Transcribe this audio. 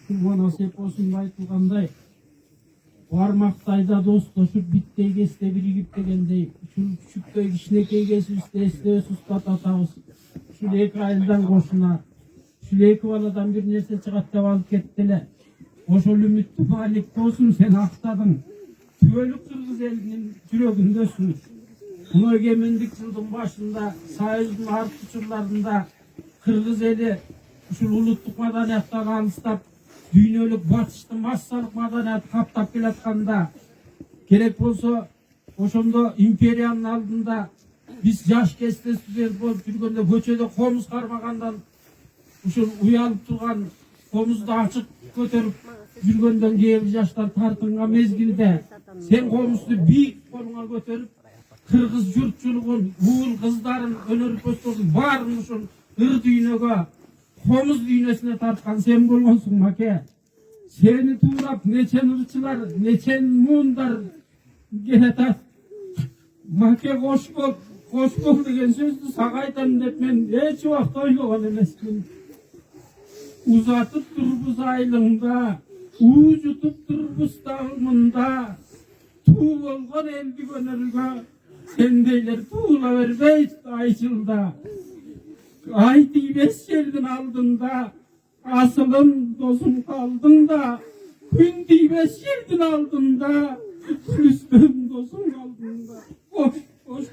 Kurban nasip olsun aytılgандай. Barmaktayda dostlaşıp bittey keste birigip degendey. Şu küçüktöy kişinekey kesi üstte este sustat atağız. Şu leki ayıldan koşuna. Şu leki valadan bir nerse çıkat dep alıp kettiler. Oşol ümittü malik olsun sen aktadın. Tüvelük Kırgız elinin yüreğindesin. Bunu egemenlik yılın başında sayızın harp uçurlarında Kırgız eli şu ulutluk madaniyattan alыстap dünyölük batıştı massalık madaniyat kaptap gelatkanda gerek bolsa oşonda imperiyanın aldında biz yaş keste stüdent bolup жүргөндө көчөдө комуз кармагандан ушул уялып турган комузду ачык көтөрүп жүргөндөн кийин жаштар тартынган мезгилде сен комузду бийик колуңа көтөрүп Kırgız yurtçuluğun, uğul kızların, öneri postolun bарын ушул ыр düýnöge, komuz düýnesine tartkan sen bolgonsun make. Seni tuğrap neçen ırçılar, neçen muğundar genetat. Make koş bol degen sözdü sağa aytam dep men hiç wagt oylogon emesmin. Uzatıp turbuz aylığında, ujutup turbuz dağımında, tuğ bolgon eldi gönülge, sendeyler tuğla verbeyt ayçılda. Ay diybes yerdin aldında, asılım dozum kaldında, gün diybes yerdin aldında, üstüm dozum kaldında. Boş boş.